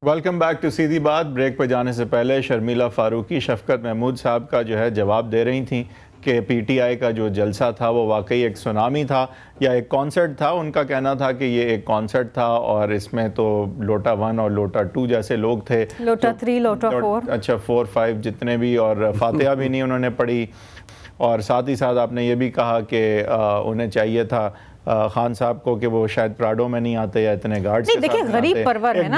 Welcome back to सीधी बात। Break पर जाने से पहले शर्मिला फारूकी शफकत महमूद साहब का जो है जवाब दे रही थी कि पीटीआई का जो जलसा था वो वाकई एक सुनामी था या एक कॉन्सर्ट था। उनका कहना था कि ये एक कॉन्सर्ट था और इसमें तो लोटा 1 और लोटा 2 जैसे लोग थे, लोटा 3 लोटा 4, अच्छा 4 5 जितने भी, और फातिहा भी नहीं उन्होंने पढ़ी। और साथ ही साथ आपने ये भी कहा कि उन्हें चाहिए था खान साहब को कि वो शायद प्राडो में नहीं आते या इतने गार्ड्स नहीं, देखिए गरीब परवर है ना।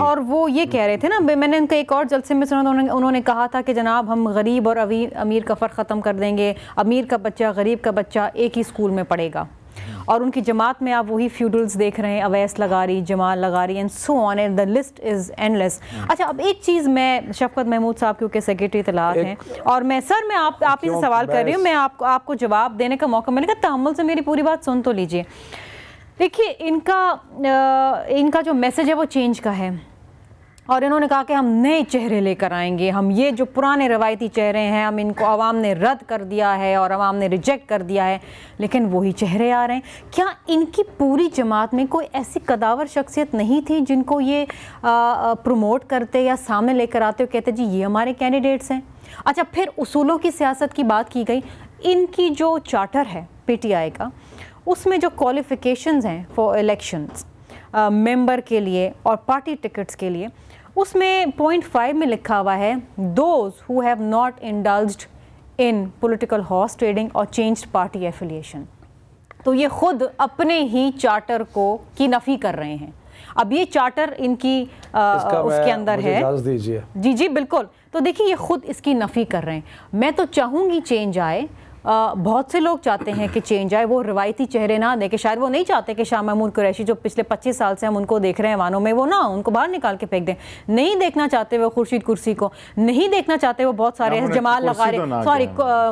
और वो ये कह रहे थे ना, मैंने उनका एक और जलसे में सुना था, उन्होंने कहा था कि जनाब हम गरीब और अमीर का फ़र्क ख़त्म कर देंगे, अमीर का बच्चा गरीब का बच्चा एक ही स्कूल में पढ़ेगा। और उनकी जमात में आप वही फ्यूडल्स देख रहे हैं, Awais लगारी, Jamal लगारी and so on, and the list is endless. अच्छा, अब एक चीज़ मैं शफकत महमूद साहब क्योंकि सेक्रेटरी इत्तलात हैं और मैं आप ही से सवाल कर रही हूँ, मैं आपको जवाब देने का मौका मिलेगा, तहम्मुल से मेरी पूरी बात सुन तो लीजिए। देखिए इनका जो मैसेज है वो चेंज का है और इन्होंने कहा कि हम नए चेहरे लेकर आएंगे, हम ये जो पुराने रवायती चेहरे हैं हम इनको आवाम ने रद्द कर दिया है और आवाम ने रिजेक्ट कर दिया है, लेकिन वही चेहरे आ रहे हैं। क्या इनकी पूरी जमात में कोई ऐसी कदावर शख्सियत नहीं थी जिनको ये प्रमोट करते या सामने लेकर आते हो, कहते जी ये हमारे कैंडिडेट्स हैं? अच्छा, फिर उसूलों की सियासत की बात की गई। इनकी जो चार्टर है पीटीआई का, उसमें जो क्वालिफिकेशंस हैं फॉर इलेक्शंस मेंबर के लिए और पार्टी टिकट्स के लिए, उसमें पॉइंट 5 में लिखा हुआ है those who have not indulged in political horse trading और चेंज्ड पार्टी एफिलिएशन। तो ये खुद अपने ही चार्टर की नफ़ी कर रहे हैं। अब ये चार्टर इनकी उसके अंदर है। जी जी बिल्कुल। तो देखिए ये खुद इसकी नफ़ी कर रहे हैं। मैं तो चाहूँगी चेंज आए, बहुत से लोग चाहते हैं कि चेंज आए, वो रिवायती चेहरे ना देखे। शायद वो नहीं चाहते कि शाह महमूद कुरैशी जो पिछले 25 साल से हम उनको देख रहे हैं वानों में, वो ना उनको बाहर निकाल के फेंक दें। नहीं देखना चाहते वो खुर्शीद कुर्सी को, नहीं देखना चाहते वो बहुत सारे जमाल लगारे, सॉरी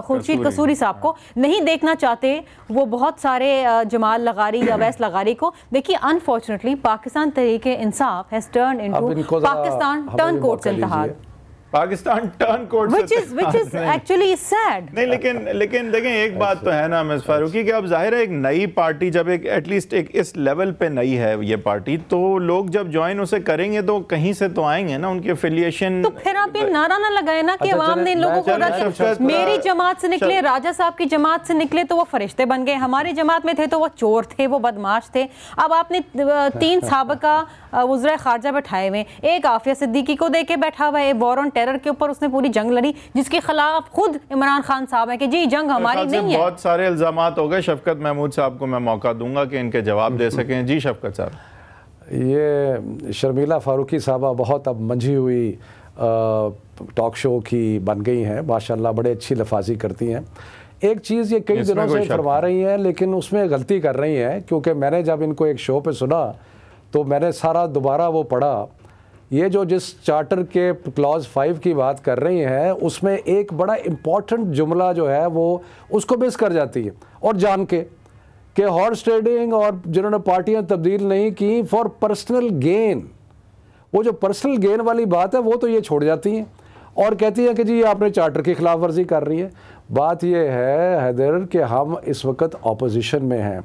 खुर्शीद कसूरी साहब को, नहीं देखना चाहते वो बहुत सारे जमाल लगारी या अवैस लगारी को। देखिए unfortunately Pakistan Tehreek-e Insaf has turn into Pakistan turn courts Ittehad, Pakistan turn court, which is actually sad। नहीं, लेकिन देखें एक बात तो है ना मिस फारूकी कि अब जाहिर है एक नई पार्टी जब एक एटलीस्ट एक इस लेवल पे नई है ये पार्टी, तो लोग जब ज्वाइन उसे करेंगे तो कहीं से तो आएंगे ना, उनकी एफिलिएशन। तो फिर आप ये नारा ना लगाए ना कि अवाम ने इन लोगों को, मेरी जमात से निकले, राजा साहब की जमात से निकले तो वो फरिश्ते बन गए, हमारी जमात में थे तो वो चोर थे, वो बदमाश थे। अब आपने 3 साबिका वज़ीर ख़ारजा बैठाए हुए, एक आफिया सिद्दीकी को दे के बैठा हुआ है, वॉर ऑन टेरर के ऊपर उसने पूरी जंग लड़ी जिसके खिलाफ खुद इमरान खान साहब है कि जी जंग हमारी नहीं है। बहुत सारे इल्जामात हो गए। शफकत महमूद साहब को मैं मौका दूंगा कि इनके जवाब दे सकें। जी शफकत साहब। ये शर्मिला फारूकी साहबा बहुत अब मंझी हुई टॉक शो की बन गई हैं, माशाल्लाह बड़े अच्छी लफाजी करती हैं। एक चीज़ ये कई दिनों से फरमा रही हैं लेकिन उसमें गलती कर रही हैं, क्योंकि मैंने जब इनको एक शो पे सुना तो मैंने सारा दोबारा वो पढ़ा। ये जो जिस चार्टर के क्लॉज 5 की बात कर रही हैं उसमें एक बड़ा इम्पॉर्टेंट जुमला जो है वो उसको मिस कर जाती है, और जान के कि हॉर्स ट्रेडिंग और जिन्होंने पार्टियां तब्दील नहीं की फॉर पर्सनल गेन, वो जो पर्सनल गेन वाली बात है वो तो ये छोड़ जाती हैं और कहती है कि जी ये आपने चार्टर की खिलाफ वर्जी कर रही है। बात यह है हैदर कि हम इस वक्त अपोजिशन में हैं,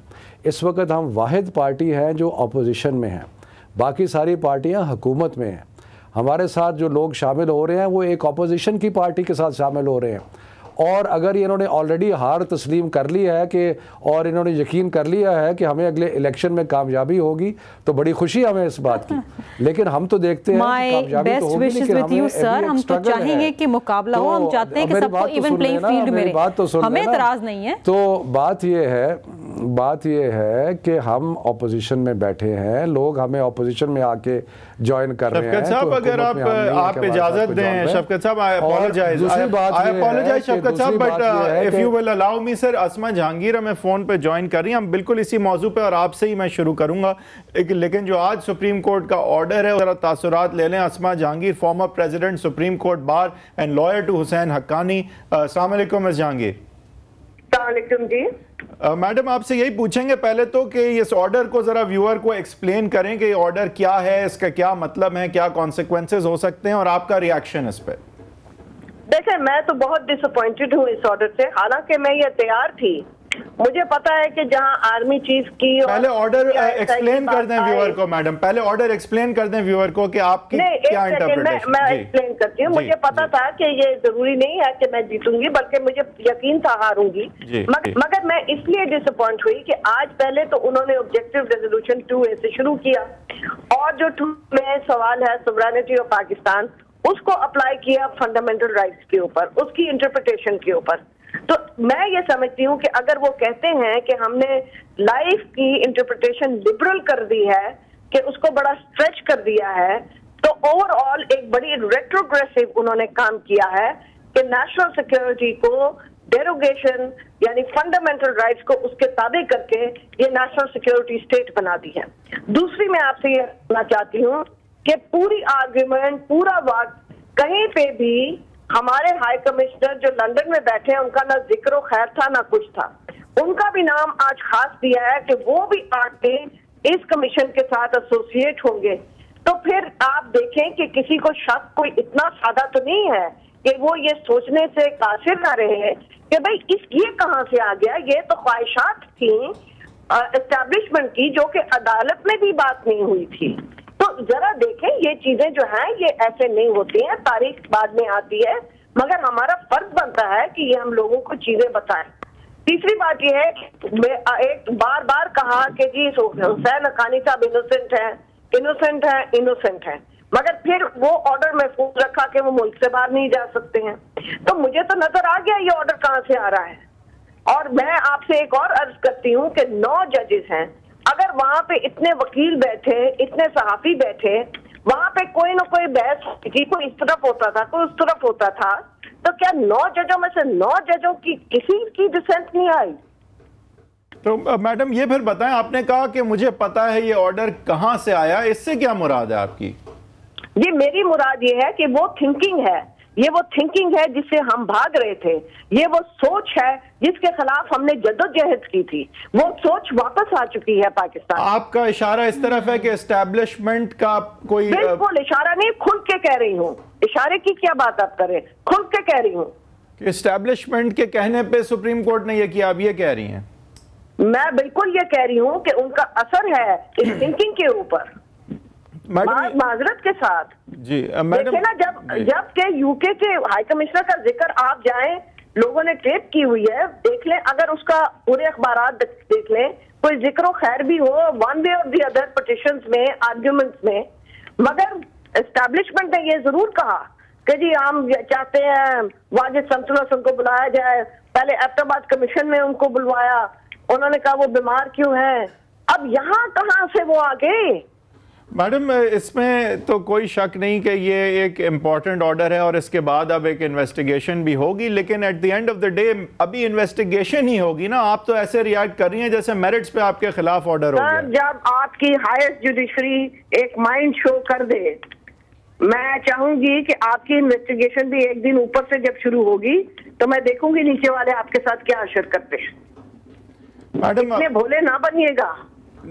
इस वक्त हम वाहिद पार्टी हैं जो अपोजिशन में हैं, बाकी सारी पार्टियां हुकूमत में हैं। हमारे साथ जो लोग शामिल हो रहे हैं वो एक अपोजिशन की पार्टी के साथ शामिल हो रहे हैं, और अगर इन्होंने ऑलरेडी हार तस्लीम कर ली है कि और इन्होंने यकीन कर लिया है कि हमें अगले इलेक्शन में कामयाबी होगी तो बड़ी खुशी हमें इस बात की, लेकिन हम तो देखते हैं कामयाबी तो होगी, लेकिन हम तो चाहेंगे कि मुकाबला हो, हम चाहते हैं कि सबको इवन प्लेइंग फील्ड में, बात तो हमें एतराज नहीं है। तो बात ये है कि हम अपोजिशन में बैठे हैं, लोग हमें अपोजिशन में आके ज्वाइन कर रहे हैं। शफकत साहब अगर आप इजाजत दें, शफकत साहब आई apologise Shafqat Sahab, but if you will allow me sir, Asma Jahangir हमें फोन पे ज्वाइन कर रही हैं, हम बिल्कुल इसी मौजू पे और आपसे ही मैं शुरू करूंगा, लेकिन जो आज सुप्रीम कोर्ट का ऑर्डर है जरा तासुरात ले लें। Asma Jahangir, former president supreme court bar and lawyer to Husain Haqqani. अस्सलाम वालेकुम मिस जहांगीर। जी मैडम आपसे यही पूछेंगे पहले तो कि इस ऑर्डर को जरा व्यूअर को एक्सप्लेन करें कि ऑर्डर क्या है, इसका क्या मतलब है, क्या कॉन्सिक्वेंसेस हो सकते हैं और आपका रिएक्शन इस पे। देखिए मैं तो बहुत डिसअपॉइंटेड हूँ इस ऑर्डर से, हालांकि मैं ये तैयार थी मुझे पता है कि जहां आर्मी चीफ की पहले ऑर्डर एक्सप्लेन कर दें व्यूअर को मैडम, पहले ऑर्डर एक्सप्लेन कर दें व्यूअर को कि आपकी क्या इंटरप्रिटेशन। मैं एक्सप्लेन करती हूँ। मुझे पता था कि ये जरूरी नहीं है कि मैं जीतूंगी, बल्कि मुझे यकीन था हारूंगी, मगर मैं इसलिए डिसअपॉइंट हुई कि आज पहले तो उन्होंने ऑब्जेक्टिव रेजोल्यूशन 2A से शुरू किया, और जो 2 में सवाल है सोवरेनिटी ऑफ पाकिस्तान, उसको अप्लाई किया फंडामेंटल राइट्स के ऊपर, उसकी इंटरप्रिटेशन के ऊपर। तो मैं ये समझती हूँ कि अगर वो कहते हैं कि हमने लाइफ की इंटरप्रिटेशन लिबरल कर दी है, कि उसको बड़ा स्ट्रेच कर दिया है, तो ओवरऑल एक बड़ी रेट्रोग्रेसिव उन्होंने काम किया है कि नेशनल सिक्योरिटी को डेरोगेशन यानी फंडामेंटल राइट्स को उसके ताबे करके ये नेशनल सिक्योरिटी स्टेट बना दी है। दूसरी मैं आपसे ये कहना चाहती हूँ कि पूरी आर्ग्यूमेंट, पूरा वक्त कहीं पे भी हमारे हाई कमिश्नर जो लंदन में बैठे हैं उनका ना जिक्र खैर था ना कुछ था, उनका भी नाम आज खास दिया है कि वो भी आके इस कमीशन के साथ एसोसिएट होंगे। तो फिर आप देखें कि किसी को शक कोई इतना सादा तो नहीं है कि वो ये सोचने से कासिर ना रहे कि भाई ये कहां से आ गया। ये तो ख्वाहिशात थी एस्टैब्लिशमेंट की, जो कि अदालत में भी बात नहीं हुई थी। तो जरा देखें, ये चीजें जो हैं ये ऐसे नहीं होती हैं, तारीख बाद में आती है, मगर हमारा फर्ज बनता है कि ये हम लोगों को चीजें बताएं। तीसरी बात ये है कि मैं एक बार बार कहा कि जी हुसैन हक्कानी साहब इनोसेंट है, मगर फिर वो ऑर्डर महफूज रखा कि वो मुल्क से बाहर नहीं जा सकते हैं। तो मुझे तो नजर आ गया ये ऑर्डर कहां से आ रहा है। और मैं आपसे एक और अर्ज करती हूँ कि 9 जजेस हैं, अगर वहां पे इतने वकील बैठे, इतने सहाफी बैठे, वहां पे कोई ना कोई बहस की, कोई इस तरफ होता था, कोई उस तरफ होता था, तो क्या 9 जजों में से 9 जजों की किसी की डिसेंट नहीं आई? तो मैडम ये फिर बताएं, आपने कहा कि मुझे पता है ये ऑर्डर कहां से आया, इससे क्या मुराद है आपकी? जी मेरी मुराद ये है कि वो थिंकिंग है, ये वो थिंकिंग है जिससे हम भाग रहे थे, ये वो सोच है जिसके खिलाफ हमने जद्दोजहद की थी, वो सोच वापस आ चुकी है पाकिस्तान। आपका इशारा इस तरफ है कि एस्टैब्लिशमेंट का कोई? बिल्कुल इशारा नहीं, खुल के कह रही हूँ। इशारे की क्या बात आप करें, खुल के कह रही हूँ। एस्टैब्लिशमेंट के कहने पे सुप्रीम कोर्ट ने यह किया, आप ये कह रही हैं? मैं बिल्कुल ये कह रही हूँ कि उनका असर है इस थिंकिंग के ऊपर, माजरत के साथ। जी मैडम, देखिए ना, जब के यूके के हाई कमिश्नर का जिक्र आप जाएं, लोगों ने टेप की हुई है, देख लें, अगर उसका पूरे अखबारात देख लें, कोई जिक्र खैर भी हो वन वे और दी अदर पिटिशंस में, आर्ग्यूमेंट्स में, मगर एस्टैब्लिशमेंट ने ये जरूर कहा कि जी हम चाहते हैं वाजिद शमसुल हसन को बुलाया जाए। पहले एबटाबाद कमीशन में उनको बुलवाया, उन्होंने कहा वो बीमार क्यों है। अब यहाँ कहाँ से वो आ गए? मैडम इसमें तो कोई शक नहीं कि ये एक इम्पॉर्टेंट ऑर्डर है और इसके बाद अब एक इन्वेस्टिगेशन भी होगी, लेकिन at the end of the day अभी इन्वेस्टिगेशन ही होगी ना। आप तो ऐसे रिएक्ट कर रही हैं जैसे मेरिट्स पे आपके खिलाफ ऑर्डर हो गया। जब आपकी हाईएस्ट जुडिशरी एक माइंड शो कर दे, मैं चाहूंगी कि आपकी इन्वेस्टिगेशन भी एक दिन ऊपर से जब शुरू होगी तो मैं देखूंगी नीचे वाले आपके साथ क्या असर करते हैं। मैडम इतने भोले ना बनिएगा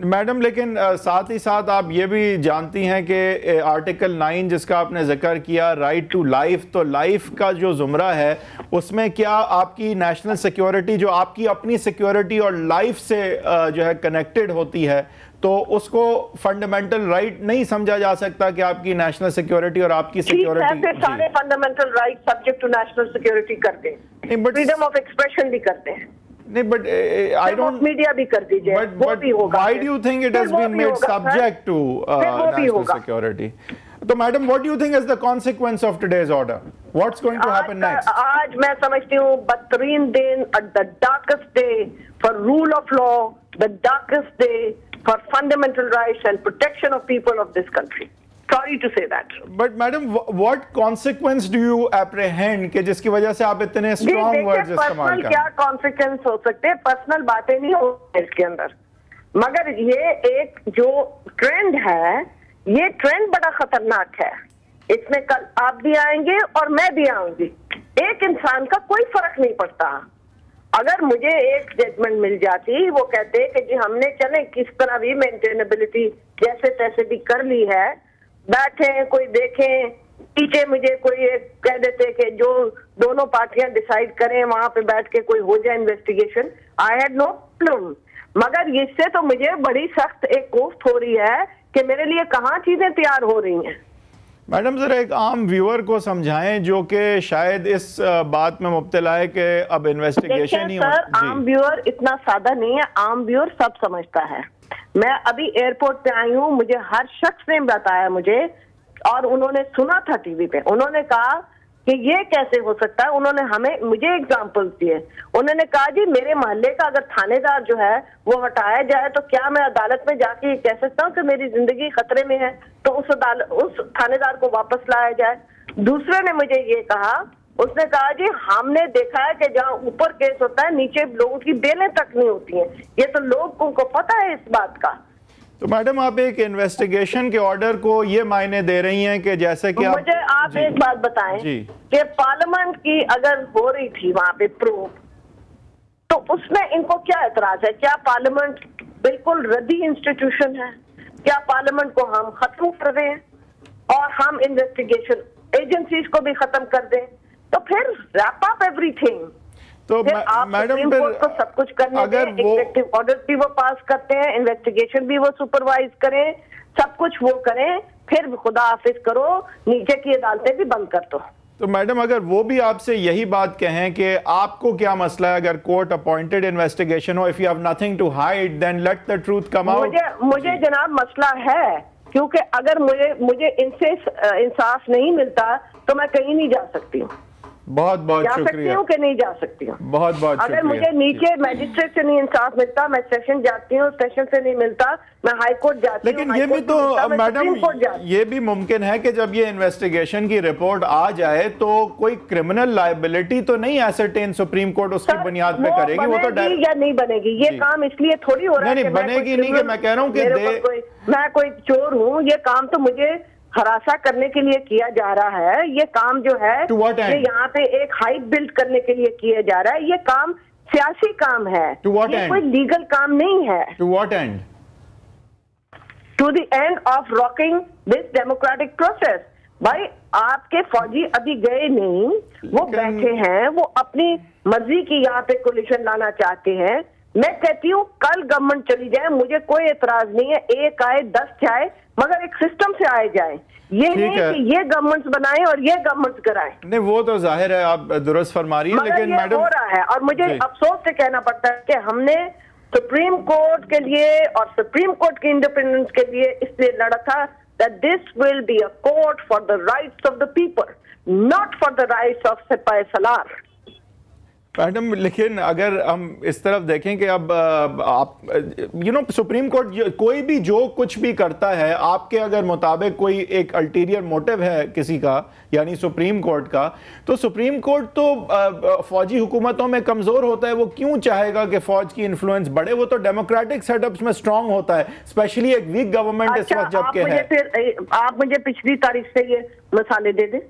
मैडम, लेकिन साथ ही साथ आप ये भी जानती हैं कि आर्टिकल 9 जिसका आपने जिक्र किया, राइट टू लाइफ, तो लाइफ का जो जुमरा है उसमें क्या आपकी नेशनल सिक्योरिटी, जो आपकी अपनी सिक्योरिटी और लाइफ से जो है कनेक्टेड होती है, तो उसको फंडामेंटल राइट नहीं समझा जा सकता कि आपकी नेशनल सिक्योरिटी और आपकी सिक्योरिटी? सारे fundamental right subject to national security करते हैं, फ्रीडम ऑफ एक्सप्रेशन भी करते हैं। नहीं, बट आई डोंट, मीडिया भी कर दीजिए, वो भी होगा। Why do you think it has been made subject to national security? तो madam, what do you think is the consequence of today's order? What's going to happen next? आज मैं समझती हूँ बदतरीन दिन, the darkest day for rule of law, the darkest day for fundamental rights and protection of people of this country. Sorry to say that. But madam, what consequence do you apprehend कि जिसकी वजह से आप इतने strong words इस्तेमाल कर? क्या consequence हो सकते हैं? पर्सनल बातें नहीं हो इसके अंदर, मगर ये एक जो ट्रेंड है, ये ट्रेंड बड़ा खतरनाक है। इसमें कल आप भी आएंगे और मैं भी आऊंगी, एक इंसान का कोई फर्क नहीं पड़ता। अगर मुझे एक जजमेंट मिल जाती, वो कहते कि जी हमने चले किस तरह भी मेंटेनेबिलिटी जैसे तैसे भी कर ली है, बैठे कोई देखे पीछे मुझे कोई कह देते कि जो दोनों पार्टियां डिसाइड करें वहां पे बैठ के कोई हो जाए investigation, I had no problem. मगर इससे तो मुझे बड़ी सख्त एक कोफ्त हो रही है कि मेरे लिए कहाँ चीजें तैयार हो रही हैं। मैडम जरा एक आम व्यूअर को समझाएं जो कि शायद इस बात में मुब्तला है कि अब इन्वेस्टिगेशन ही सर, आम व्यूअर इतना सादा नहीं है, आम व्यूअर सब समझता है। मैं अभी एयरपोर्ट पे आई हूँ, मुझे हर शख्स ने बताया मुझे, और उन्होंने सुना था टीवी पे, उन्होंने कहा कि ये कैसे हो सकता है। उन्होंने मुझे एग्जाम्पल दिए। उन्होंने कहा जी मेरे मोहल्ले का अगर थानेदार जो है वो हटाया जाए तो क्या मैं अदालत में जाके कह सकता हूँ कि मेरी जिंदगी खतरे में है, तो उस थानेदार को वापस लाया जाए। दूसरे ने मुझे ये कहा, उसने कहा जी हमने देखा है कि जहाँ ऊपर केस होता है नीचे लोगों की बेलें तक नहीं होती हैं। ये तो लोगों को पता है इस बात का। तो मैडम आप एक इन्वेस्टिगेशन के ऑर्डर को ये मायने दे रही हैं कि जैसे कि मुझे आप एक बात बताएं कि पार्लियामेंट की अगर हो रही थी वहां पे प्रूफ, तो उसमें इनको क्या एतराज है? क्या पार्लियामेंट बिल्कुल रद्दी इंस्टीट्यूशन है? क्या पार्लियामेंट को हम खत्म कर दें और हम इन्वेस्टिगेशन एजेंसीज को भी खत्म कर दें? तो फिर रैप अप एवरीथिंग। तो मैडम फिर तो सब कुछ करने अगर एग्जीक्यूटिव ऑर्डर भी वो पास करते हैं, इन्वेस्टिगेशन भी वो सुपरवाइज करें, सब कुछ वो करें, फिर खुदा हाफिज करो, नीचे की अदालतें भी बंद कर दो। तो मैडम अगर वो भी आपसे यही बात कहें कि आपको क्या मसला है अगर कोर्ट अपॉइंटेड इन्वेस्टिगेशन हो, if you have nothing to hide then let the truth come out. मुझे जनाब मसला है, क्योंकि अगर मुझे इनसे इंसाफ नहीं मिलता तो मैं कहीं नहीं जा सकती हूँ। बहुत बहुत शुक्रिया। कि नहीं जा सकती हूँ। बहुत बहुत अगर मुझे नीचे मैजिस्ट्रेट से नहीं इंसाफ मिलता, मैं सेशन जाती हूँ, सेशन से नहीं मिलता मैं हाई कोर्ट जाती हूँ। लेकिन ये भी तो मैडम ये भी मुमकिन है कि जब ये इन्वेस्टिगेशन की रिपोर्ट आ जाए तो कोई क्रिमिनल लायबिलिटी तो नहीं एसरटेन सुप्रीम कोर्ट उसकी बुनियाद पे करेगी। वो तो या नहीं बनेगी। ये काम इसलिए थोड़ी हो रहा है। नहीं बनेगी नहीं, कि मैं कह रहा हूँ कि मैं कोई चोर हूँ। ये काम तो मुझे हरासा करने के लिए किया जा रहा है। ये काम जो है ये यहाँ पे एक हाइट बिल्ड करने के लिए किया जा रहा है। ये काम सियासी काम है, ये कोई लीगल काम नहीं है। To what end? To the end of rocking this democratic process. भाई आपके फौजी अभी गए नहीं, वो बैठे हैं, वो अपनी मर्जी की यहाँ पे कोलिशन लाना चाहते हैं। मैं कहती हूँ कल गवर्नमेंट चली जाए, मुझे कोई एतराज नहीं है, एक आए 10 जाए, मगर एक सिस्टम से आए जाए। ये नहीं कि ये गवर्नमेंट्स बनाए और ये गवर्नमेंट्स कराएं। नहीं वो तो जाहिर है, आप दुरुस्त फरमा रही हैं, लेकिन मैडम हो रहा है। और मुझे अफसोस से कहना पड़ता है कि हमने सुप्रीम कोर्ट के लिए और सुप्रीम कोर्ट के इंडिपेंडेंस के लिए इसलिए लड़ा था that this will be a court for the rights of the people, not for the rights of सिपाही सलार। मैडम लेकिन अगर हम इस तरफ देखें कि अब आप सुप्रीम कोर्ट कोई भी जो कुछ भी करता है आपके अगर मुताबिक कोई एक अल्टीरियर मोटिव है किसी का, यानी सुप्रीम कोर्ट का, तो सुप्रीम कोर्ट तो फौजी हुकूमतों में कमजोर होता है। वो क्यों चाहेगा कि फौज की इन्फ्लुएंस बढ़े? वो तो डेमोक्रेटिक सेटअप्स में स्ट्रांग होता है, स्पेशली एक वीक गवर्नमेंट इस वक्त जबकि है। आप मुझे पिछली तारीख से ये मिसालें दे दें।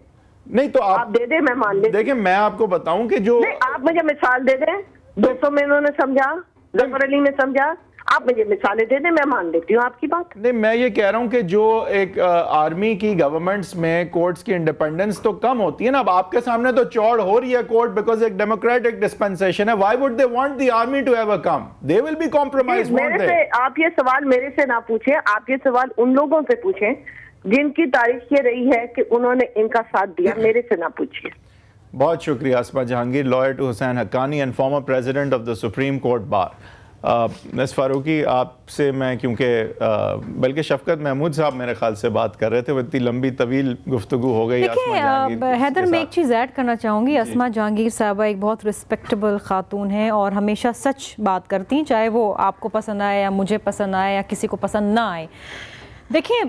नहीं तो आप दे दे, मैं मान ले। देखिए मैं आपको बताऊं कि जो आप मुझे मिसाल दे दें, 200 में उन्होंने समझा, जफर अली ने समझा, आप मुझे मिसालें दे दें, मैं मान लेती हूँ आपकी बात। नहीं मैं ये कह रहा हूँ कि जो एक आर्मी की गवर्नमेंट्स में कोर्ट्स की इंडिपेंडेंस तो कम होती है ना। अब आपके सामने तो चौड़ हो रही है कोर्ट बिकॉज एक डेमोक्रेटिक डिस्पेंसेशन है। Why would they want the army to ever come? They will be compromise. मेरे से आप ये सवाल मेरे से ना पूछें, आप ये सवाल उन लोगों से पूछें जिनकी तारीख ये रही है कि उन्होंने इनका साथ दिया, मेरे से ना पूछिए। बहुत शुक्रिया Asma Jahangir, lawyer to Husain Haqqani and former president of the supreme court bar. Miss Farooqi आपसे मैं क्योंकि बल्कि शफकत महमूद साहब मेरे ख्याल से बात कर रहे थे, वो इतनी लंबी तवील गुफ्तगू हो गई। हैदर मैं एक चीज़ ऐड करना चाहूँगी। अस्मा जहांगीर साहबा एक बहुत रिस्पेक्टेबल खातून हैं और हमेशा सच बात करती हैं, चाहे वो आपको पसंद आए या मुझे पसंद आए या किसी को पसंद ना आए। देखिए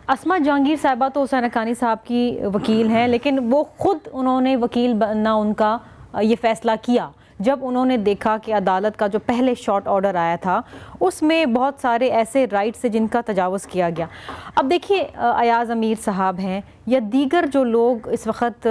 अस्मा जहांगीर साहबा तो हुसैन हक्कानी साहब की वकील हैं, लेकिन वो ख़ुद उन्होंने वकील बनना उनका ये फ़ैसला किया जब उन्होंने देखा कि अदालत का जो पहले शॉर्ट ऑर्डर आया था उसमें बहुत सारे ऐसे राइट्स हैं जिनका तजावुज़ किया गया। अब देखिए अयाज़ अमीर साहब हैं या दीगर जो लोग इस वक्त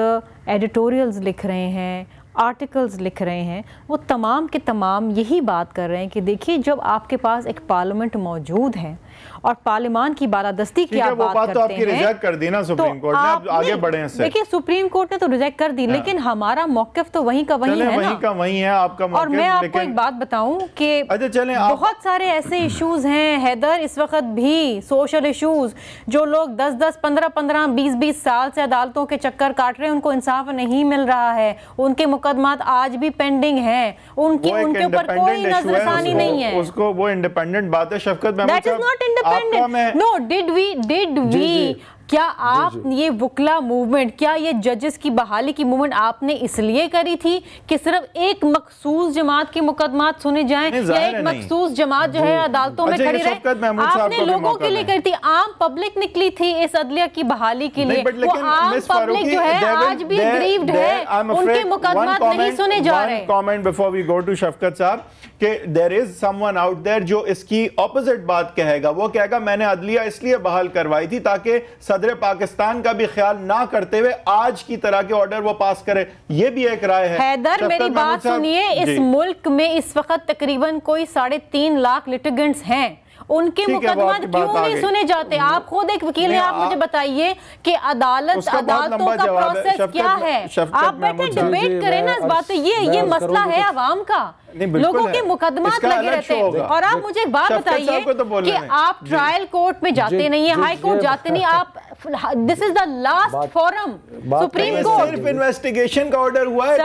एडिटोरियल्स लिख रहे हैं, आर्टिकल्स लिख रहे हैं, वो तमाम के तमाम यही बात कर रहे हैं कि देखिए जब आपके पास एक पार्लियामेंट मौजूद है और पार्लियामान की बालादस्ती की आप बात करते हैं, आपकी रिजेक्ट कर दी ना सुप्रीम कोर्ट ने, अब आगे बढ़े इससे। देखिए सुप्रीम कोर्ट ने तो रिजेक्ट कर दी, लेकिन हमारा मौक़िफ़ तो वहीं का वहीं है, वहीं का वहीं है आपका मौक़िफ़। और मैं आपको एक बात बताऊं कि बहुत सारे ऐसे इश्यूज हैं हैदर इस वक्त भी, सोशल इश्यूज, जो लोग 10-10, 15-15, 20-20 साल से अदालतों के चक्कर काट रहे हैं, उनको इंसाफ नहीं मिल रहा है, उनके मुकदमात आज भी पेंडिंग हैं, उनके ऊपर कोई नजरसानी नहीं है। उसको वो इंडिपेंडेंट बात है शफकत महमूद साहब, that is not independent. No, did we क्या आप ये वुकला मूवमेंट, क्या ये जजेस की बहाली की मूवमेंट आपने इसलिए करी थी कि सिर्फ एक मखसूस जमात के मुकदमात सुने जाएं, या एक मखसूस जमात जो है अदालतों में खड़ी रहे? आपने लोगों के लिए करी थी, आम पब्लिक निकली थी इस अदलिया की बहाली के लिए। वो आम पब्लिक जो है आज भी ग्रीव्ड है, उनके मुकदमात नहीं सुने जा रहे। Comment before we go to Shafqat Sahab कि there is someone out there जो इसकी ऑपोजिट बात कहेगा। वो कहेगा मैंने अदलिया इसलिए बहाल करवाई थी ताकि सदर पाकिस्तान का भी ख्याल ना करते हुए आज की तरह के ऑर्डर वो पास करे। ये भी एक राय है। हैदर मेरी बात सुनिए, इस मुल्क में इस वक्त तकरीबन कोई 3.5 लाख लिटिगेंट्स हैं, उनके मुकदमात क्यों नहीं सुने जाते? आप खुद एक वकील हैं, आप मुझे बताइए कि अदालतों का प्रोसेस क्या है? आप बैठे डिबेट करें ना इस बात पे। ये मसला है अवाम का, लोगों के मुकदमात लगे रहते हैं। और आप मुझे एक बात बताइए कि आप ट्रायल कोर्ट में जाते नहीं है, हाई कोर्ट जाते नहीं, आप this is the last forum supreme court. सिर्फ इन्वेस्टिगेशन का ऑर्डर हुआ है,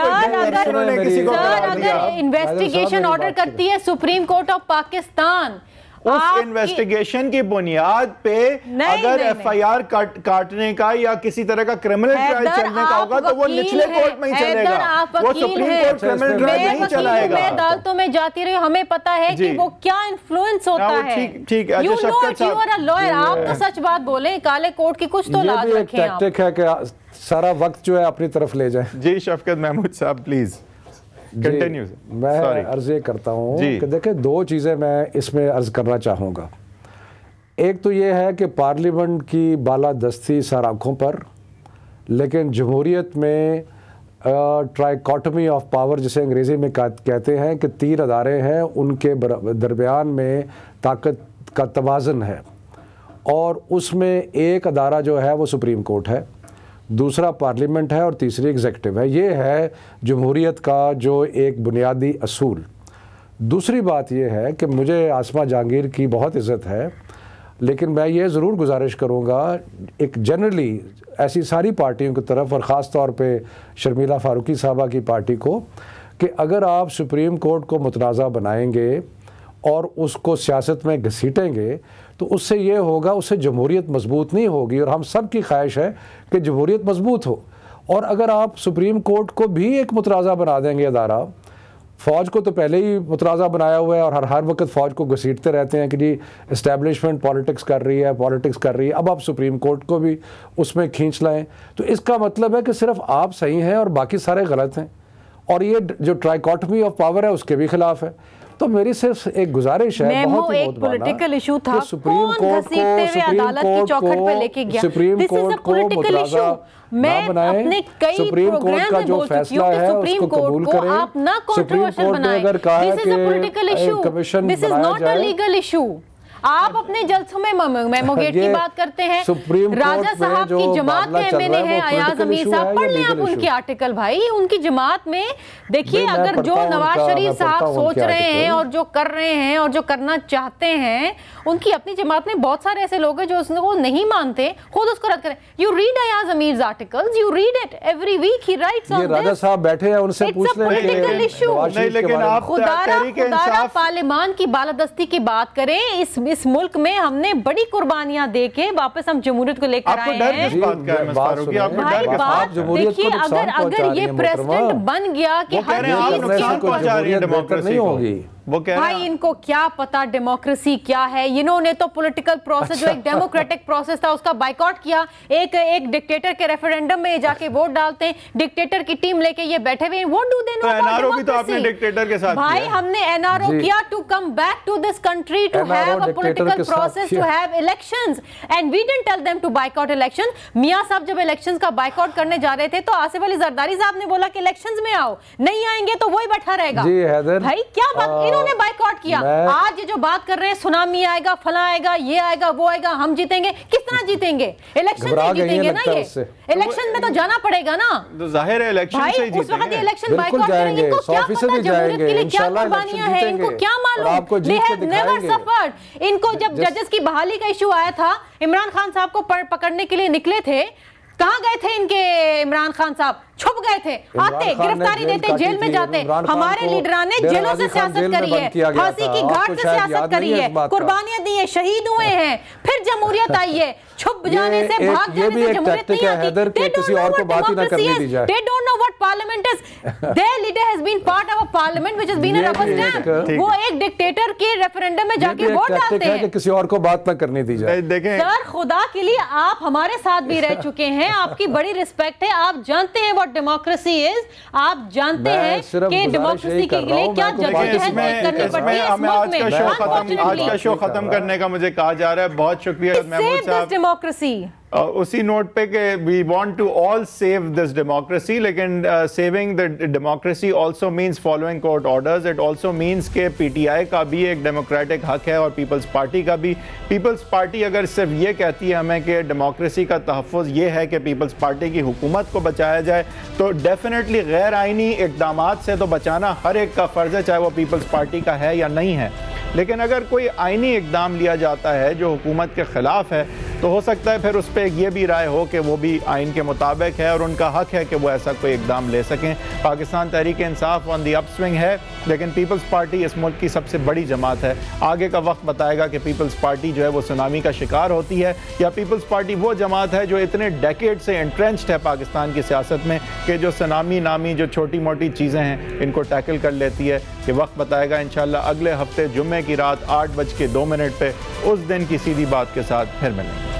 अगर इन्वेस्टिगेशन ऑर्डर करती है सुप्रीम कोर्ट ऑफ पाकिस्तान, उस इन्वेस्टिगेशन की बुनियाद पे अगर एफआईआर काटने का या किसी तरह का क्रिमिनल ट्रायल चलने का होगा तो वो निचले कोर्ट में ही चलेगा, वो सुप्रीम कोर्ट क्रिमिनल ट्रायल नहीं चलाएगा। मैं अदालतों में जाती रही, हमें पता है कि वो क्या इन्फ्लुएंस होता है। ठीक है, you know it, you are a lawyer, आप तो सच बात बोले, काले कोर्ट की कुछ तो लाज रखें आप। टैक्टिक है कि सारा वक्त जो है अपनी तरफ ले जाए। जी शफकत महमूद साहब प्लीज कंटिन्यू। मैं अर्ज ये करता हूँ कि देखिए, दो चीज़ें मैं इसमें अर्ज करना चाहूँगा। एक तो ये है कि पार्लियामेंट की बालादस्ती सर आँखों पर, लेकिन जमहूरियत में ट्राइकोटमी ऑफ पावर जिसे अंग्रेज़ी में कहते हैं कि 3 अदारे हैं, उनके दरमियान में ताकत का तवाज़न है, और उसमें एक अदारा जो है वो सुप्रीम कोर्ट है, दूसरा पार्लियामेंट है और तीसरी एग्जीक्यूटिव है। ये है जमहूरियत का जो एक बुनियादी असूल। दूसरी बात ये है कि मुझे आसमा जहांगीर की बहुत इज़्ज़त है, लेकिन मैं ये ज़रूर गुजारिश करूँगा एक जनरली ऐसी सारी पार्टियों की तरफ, और ख़ास तौर पे शर्मिला फारूकी साहबा की पार्टी को, कि अगर आप सुप्रीम कोर्ट को मुतनाज़ा बनाएंगे और उसको सियासत में घसीटेंगे तो उससे ये होगा, उससे जमहूरियत मजबूत नहीं होगी। और हम सब की ख्वाहिश है कि जमहूरियत मजबूत हो। और अगर आप सुप्रीम कोर्ट को भी एक मुतनाज़ा बना देंगे अदारा, फ़ौज को तो पहले ही मुतनाज़ा बनाया हुआ है और हर वक्त फ़ौज को घसीटते रहते हैं कि जी इस्टेब्लिशमेंट पॉलिटिक्स कर रही है, अब आप सुप्रीम कोर्ट को भी उसमें खींच लाएँ, तो इसका मतलब है कि सिर्फ आप सही हैं और बाकी सारे गलत हैं, और ये जो ट्राइकोटमी ऑफ पावर है उसके भी खिलाफ है। तो मेरी सिर्फ एक गुजारिश है, बहुत ही एक पॉलिटिकल इशू था, सुप्रीम कोर्ट को अदालत की चौखट पे लेके गया, सुप्रीम कोर्ट को मुतनाज़ा मैं अपने कई प्रोग्राम में बोल चुकी हूं कि सुप्रीम कोर्ट को आप ना कंट्रोवर्शियल बनाएं। This is a political issue, this is not a legal issue. आप अपने जलसों में मेमोगेट की बात करते हैं, राजा साहब की जमात के एमएनए हैं अयाज अमीर साहब, पढ़ लें आप उनकी आर्टिकल भाई, उनकी जमात में देखिए, अगर जो नवाज शरीफ साहब सोच रहे हैं और जो कर रहे हैं और जो करना चाहते हैं, उनकी अपनी जमात में बहुत सारे ऐसे लोग हैं जो उसको नहीं मानते, खुद उसको रद्द करें। You read Ayaz Amir articles, you read it every week, he writes on this. Raja Sahab बैठे हैं, उनसे पूछ लें। पॉलिटिकल इशू, लेकिन आप खुदारा पार्लियामान की बालादस्ती की बात करें, इस मुल्क में हमने बड़ी कुर्बानियां दे के वापस हम जमहूरियत को लेकर आए हैं। देखिए, अगर ये प्रेसिडेंट बन गया कि हर चीज नहीं होगी, वो कह भाई इनको क्या पता डेमोक्रेसी क्या है। इन्होंने तो पॉलिटिकल प्रोसेस जो एक डेमोक्रेटिक प्रोसेस था उसका बाइकआउट किया। एक डिक्टेटर के रेफरेंडम में जाके वोट डालते हैं, डिक्टेटर की टीम लेके ये बैठे हुए हैं। What do they know about NRO भी तो आपने डिक्टेटर के साथ भाई किया। हमने एनआरओ किया to come back to this country to have a political process to have elections and we didn't tell them to boycott election. Mian Sahab जब इलेक्शंस का बाइकआउट करने जा रहे थे तो आसिफ अली जरदारी साहब ने बोला कि इलेक्शंस में आओ, नहीं आएंगे तो वही बैठा रहेगा। भाई क्या बात, इन्होंने बाइकआउट किया। आज जो बात कर रहे हैं सुनामी आएगा, फला आएगा, ये आएगा, वो आएगा, हम जीतेंगे, किस तरह जीतेंगे? इलेक्शन से जीतेंगे ना, ये इलेक्शन में तो जाना पड़ेगा ना, तो जाहिर है इलेक्शन से जीतेंगे। उस वक्त इलेक्शन बाइकआउट करेंगे, इनको क्या पता जमहूरियत के लिए क्या कुर्बानियां हैं, इनको क्या मालूम? They have never suffered. इनको जब जजेस की बहाली का इशू आया था, इमरान खान साहब को पकड़ने के लिए निकले थे, कहाँ गए थे इनके इमरान खान साहब? छुप गए थे, आते गिरफ्तारी देते, जेल में जाते। हमारे लीडरान ने जेलों से सियासत करी है, फांसी की घाट से सियासत करी है, कुर्बानियां दी है, शहीद हुए हैं, फिर जमहूरियत आई है। छुप जाने से, भाग जाने से जमहूरियत नहीं आती। They don't know what democracy is. They don't know what parliament is. Their leader has been part of a parliament which has been a rubber stamp. वो एक डिक्टेटर के रेफरेंडम में जाके वोट डालते हैं कि किसी और को बात ना करने दी जाए। सर खुदा के लिए आप हमारे साथ भी रह चुके हैं, आपकी बड़ी रिस्पेक्ट है, आप जानते हैं व्हाट डेमोक्रेसी इज, आप जानते हैं कि डेमोक्रेसी के लिए क्या जद्दोजहद करनी पड़ती है इस मुल्क में। आज का शो खत्म करने का मुझे कहा जा रहा है, बहुत शुक्रिया महमूद साहब। डेमोक्रेसी उसी नोट पे कि we want to all save this democracy, लेकिन saving the democracy also means following court orders. It also means के पीटीआई का भी एक डेमोक्रेटिक हक है और पीपल्स पार्टी का भी। पीपल्स पार्टी अगर सिर्फ ये कहती है हमें कि डेमोक्रेसी का तहफ़्फ़ुज़ ये है कि पीपल्स पार्टी की हुकूमत को बचाया जाए, तो डेफिनेटली गैर आइनी इक़दामात से तो बचाना हर एक का फ़र्ज़ है, चाहे वो पीपल्स पार्टी का है या नहीं है। लेकिन अगर कोई आइनी इक़दाम लिया जाता है जो हुकूमत के ख़िलाफ़ है, तो हो सकता है फिर उस पर ये भी राय हो कि वो भी आइन के मुताबिक है और उनका हक है कि वो ऐसा कोई इक़दाम ले सकें। Pakistan Tehreek Insaf on the upswing है, लेकिन पीपल्स पार्टी इस मुल्क की सबसे बड़ी जमात है। आगे का वक्त बताएगा कि पीपल्स पार्टी जो है वो सुनामी का शिकार होती है या पीपल्स पार्टी वो जमात है जो इतने डेकेड से एंट्रेंच्ड है पाकिस्तान की सियासत में कि जो सुनामी नामी जो छोटी मोटी चीज़ें हैं इनको टैकल कर लेती है। ये वक्त बताएगा। इंशाल्लाह अगले हफ्ते जुम्मे की रात 8:02 पे उस दिन की सीधी बात के साथ फिर मिलेंगे।